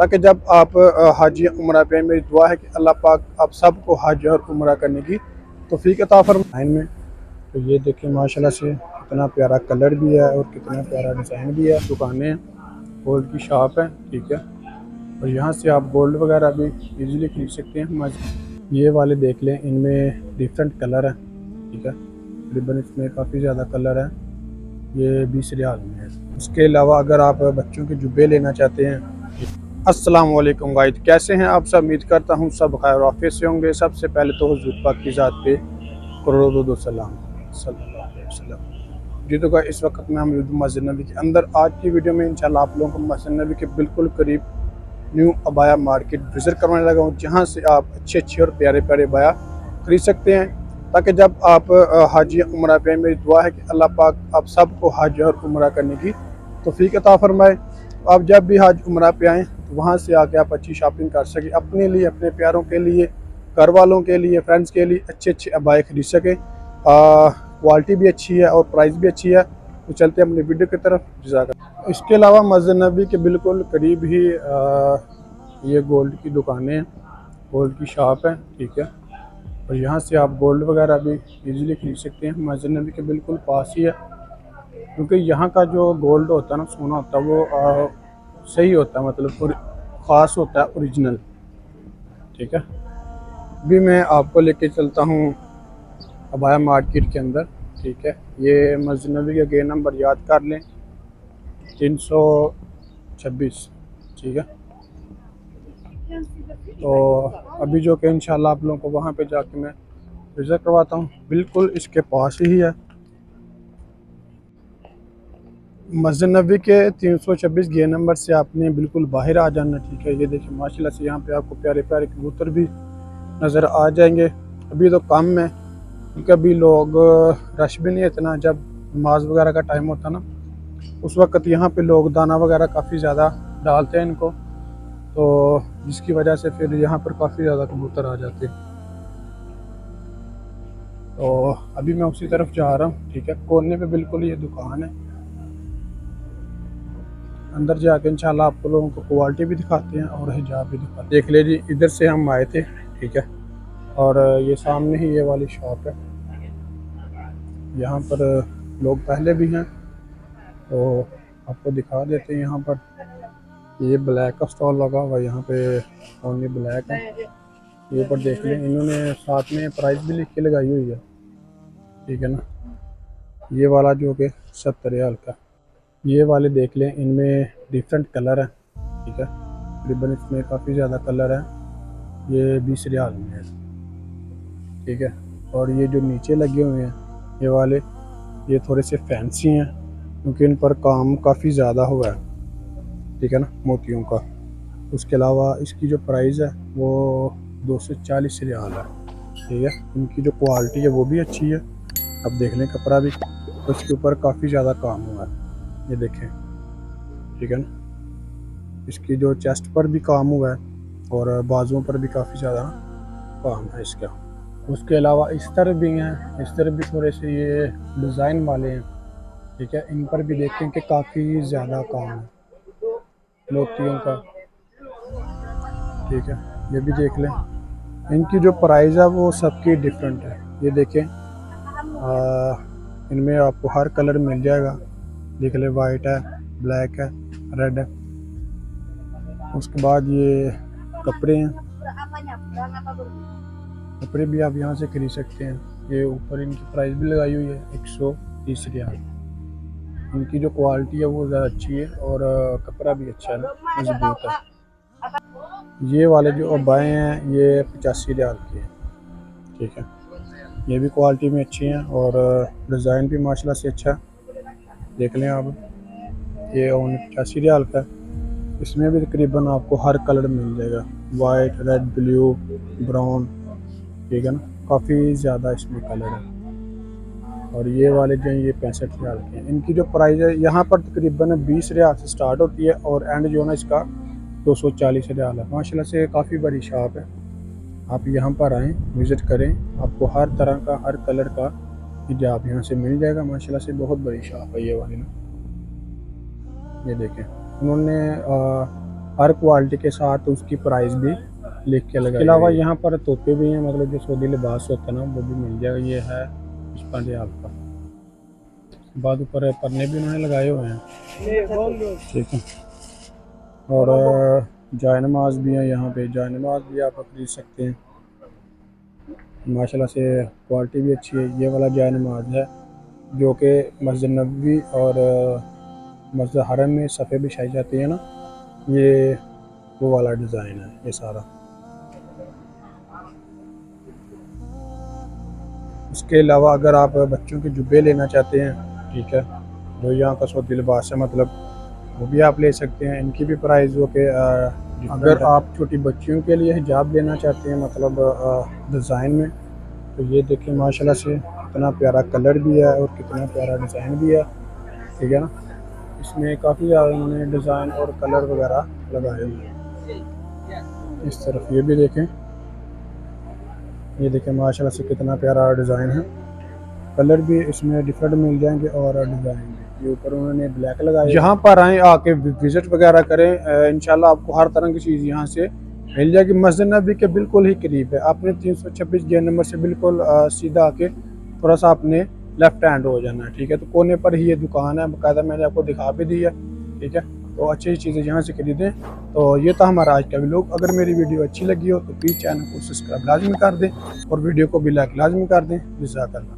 ताकि जब आप हज या उम्रा पे, मेरी दुआ है कि अल्लाह पाक आप सबको हज और उम्रा करने की तौफीक अता फरमाए में। तो ये देखिए माशाल्लाह से कितना प्यारा कलर भी है और कितना प्यारा डिज़ाइन भी है। दुकानें हैं, गोल्ड की शॉप है, ठीक है। और यहाँ से आप गोल्ड वगैरह भी इजीली खरीद सकते हैं। ये वाले देख लें, इनमें डिफरेंट कलर है, ठीक है। तकरीबन इसमें काफ़ी ज़्यादा कलर है। ये 20 रियाल में है। उसके अलावा अगर आप बच्चों के जुब्बे लेना चाहते हैं। अस्सलाम वालेकुम गाइस, कैसे हैं आप सब? उम्मीद करता हूँ सब खैर आफियत से होंगे। सबसे पहले तो हुज़ूर पाक की ज़ात पे करोड़ों सलाम सल्लल्लाहु अलैहि वसल्लम। जी तो इस वक्त में हम मस्जिद नबी के अंदर, आज की वीडियो में इंशाल्लाह आप लोगों को मस्जिद नबी के बिल्कुल करीब न्यू अबाया मार्केट विज़िट करवाने लगा हूँ, जहाँ से आप अच्छे और प्यारे प्यारे अबाया खरीद सकते हैं। ताकि जब आप हज या उम्रा पे, मेरी दुआ है कि अल्लाह पाक आप सबको हज और उम्रा करने की तौफीक अता फरमाए। आप जब भी हज उम्रा पे आएँ तो वहाँ से आके आप अच्छी शॉपिंग कर सकें, अपने लिए, अपने प्यारों के लिए, घर वालों के लिए, फ्रेंड्स के लिए अच्छे अबाए खरीद सकें। क्वालिटी भी अच्छी है और प्राइस भी अच्छी है। तो चलते हैं अपनी वीडियो की तरफ। जज़ाकल्लाह। इसके अलावा मस्जिद नबी के बिल्कुल करीब ही ये गोल्ड की दुकानें हैं, गोल्ड की शॉप है, ठीक है। और यहाँ से आप गोल्ड वगैरह भी इजीली खरीद सकते हैं। मस्जिद नबी के बिल्कुल पास ही है, क्योंकि यहाँ का जो गोल्ड होता है ना, सोना होता है, वो सही होता है, मतलब ख़ास होता है, ओरिजिनल, ठीक है। अभी मैं आपको लेके चलता हूँ अबाया मार्केट के अंदर, ठीक है। ये मस्जिद नबी का गेट नंबर याद कर लें, 326, ठीक है। तो अभी जो कि इंशाल्लाह आप लोगों को वहाँ पे जाके मैं विज़िट करवाता हूँ, बिल्कुल इसके पास ही है। मस्जिद नबी के 326 गेट नंबर से आपने बिल्कुल बाहर आ जाना, ठीक है। ये देखिए माशाल्लाह से यहाँ पे आपको प्यारे प्यारे कबूतर भी नज़र आ जाएंगे। अभी तो कम है, क्योंकि अभी लोग रश भी नहीं है इतना। जब नमाज वगैरह का टाइम होता ना, उस वक्त यहाँ पे लोग दाना वगैरह काफ़ी ज़्यादा डालते हैं इनको, तो जिसकी वजह से फिर यहाँ पर काफ़ी ज़्यादा कबूतर आ जाते हैं। तो अभी मैं उसी तरफ जा रहा हूँ, ठीक है। कोने पे बिल्कुल ये दुकान है। अंदर जाके इंशाल्लाह आप लोगों को क्वालिटी भी दिखाते हैं और हिजाब भी दिखाते हैं। देख लीजिए, इधर से हम आए थे, ठीक है। और ये सामने ही ये वाली शॉप है। यहाँ पर लोग पहले भी हैं, तो आपको दिखा देते हैं। यहाँ पर ये ब्लैक का स्टॉल लगा हुआ है, यहाँ पे ओनली ब्लैक है। ये पर देख लें, इन्होंने साथ में प्राइस भी लिख के लगाई हुई है, ठीक है ना। ये वाला जो कि 70 रियाल का। ये वाले देख लें, इनमें डिफरेंट कलर है, ठीक है। तकरीबन इसमें काफ़ी ज़्यादा कलर है। ये 20 रियाल में है, ठीक है। और ये जो नीचे लगे हुए हैं ये वाले, ये थोड़े से फैंसी हैं, क्योंकि इन पर काम काफ़ी ज़्यादा हुआ है, ठीक है ना, मोतियों का। उसके अलावा इसकी जो प्राइस है वो 240 रियाल है, ठीक है। इनकी जो क्वालिटी है वो भी अच्छी है। अब देख लें कपड़ा भी, तो इसके ऊपर काफ़ी ज़्यादा काम हुआ है, ये देखें, ठीक है ना। इसकी जो चेस्ट पर भी काम हुआ है और बाजुओं पर भी काफ़ी ज़्यादा काम है इसका। उसके अलावा इस तरफ भी हैं, इस तरफ भी थोड़े से ये डिज़ाइन वाले हैं, ठीक है। इन पर भी देखें कि काफ़ी ज़्यादा काम है मोतियों का, ठीक है। ये भी देख लें। इनकी जो प्राइस है वो सबकी डिफरेंट है। ये देखें, इनमें आपको हर कलर मिल जाएगा। देख लें, वाइट है, ब्लैक है, रेड है। उसके बाद ये कपड़े हैं, कपड़े भी आप यहाँ से खरीद सकते हैं। ये ऊपर इनकी प्राइस भी लगाई हुई है, 130 रियाल। इनकी जो क्वालिटी है वो ज़्यादा अच्छी है और कपड़ा भी अच्छा है, मजबूत है। ये वाले जो अबाए हैं ये 85 रियाल के हैं, ठीक है। ये भी क्वालिटी में अच्छी हैं और डिज़ाइन भी माशाल्लाह से अच्छा है। देख लें आप, ये 85 रियाल का। इसमें भी तकरीबन आपको हर कलर मिल जाएगा, वाइट, रेड, ब्लू, ब्राउन, ठीक है ना। काफ़ी ज़्यादा इसमें कलर है। और ये वाले जो हैं ये 65 रियाल के हैं। इनकी जो प्राइस है यहाँ पर तकरीबन 20 रियाल से स्टार्ट होती है और एंड जो है ना इसका 240 रियाल है। माशाल्लाह से काफ़ी बड़ी शॉप है। आप यहाँ पर आएँ, विज़िट करें, आपको हर तरह का, हर कलर का हिजाब यहाँ से मिल जाएगा। माशाल्लाह से बहुत बड़ी शॉप है ये वाली ना। ये देखें, उन्होंने हर क्वालिटी के साथ उसकी प्राइस भी लिख के लगाई। इसके अलावा यहाँ पर तोते भी हैं, मतलब जो सऊदी लिबास होता है ना वो भी मिल जाएगा। ये है 55 रियाल का। बाद ऊपर पन्ने भी उन्होंने लगाए हुए हैं, ठीक है। और जायनमाज भी हैं यहाँ पे, जायनमाज भी आप खरीद सकते हैं। माशाल्लाह से क्वालिटी भी अच्छी है। ये वाला जायनमाज है जो कि मस्जिद नबवी और मस्जिद हरम में सफ़े बिछाई जाती है ना, ये वो वाला डिज़ाइन है ये सारा। उसके अलावा अगर आप बच्चों के जुब्बे लेना चाहते हैं, ठीक है, जो यहाँ का सऊदी लिबास है, मतलब वो भी आप ले सकते हैं। इनकी भी प्राइस हो के अगर आप छोटी बच्चियों के लिए हिजाब लेना चाहते हैं, मतलब डिज़ाइन में, तो ये देखिए माशाल्लाह से कितना प्यारा कलर भी है और कितना प्यारा डिज़ाइन भी है, ठीक है ना। इसमें काफ़ी ज़्यादा उन्होंने डिज़ाइन और कलर वगैरह लगाए हुए हैं। इस तरफ ये भी देखें, ये देखें माशाल्लाह से कितना प्यारा डिज़ाइन है। कलर भी इसमें डिफरेंट मिल जाएंगे और डिज़ाइन भी। ये ऊपर उन्होंने ब्लैक लगाया। यहाँ पर आएँ, आके विज़िट वगैरह करें, इंशाल्लाह आपको हर तरह की चीज़ यहाँ से मिल जाएगी। मस्जिद नबी के बिल्कुल ही करीब है। आपने 326 जे नंबर से बिल्कुल सीधा आके थोड़ा सा आपने लेफ्ट हैंड हो जाना है, ठीक है। तो कोने पर ही ये दुकान है, बाकायदा मैंने आपको दिखा भी दी है, ठीक है। तो अच्छी चीज़ें यहाँ से खरीदें। तो ये था हमारा आज का व्लॉग। अगर मेरी वीडियो अच्छी लगी हो तो प्लीज़ चैनल को सब्सक्राइब लाजमी कर दें और वीडियो को भी लाइक लाजमी कर दें। जज़ाकल्लाह।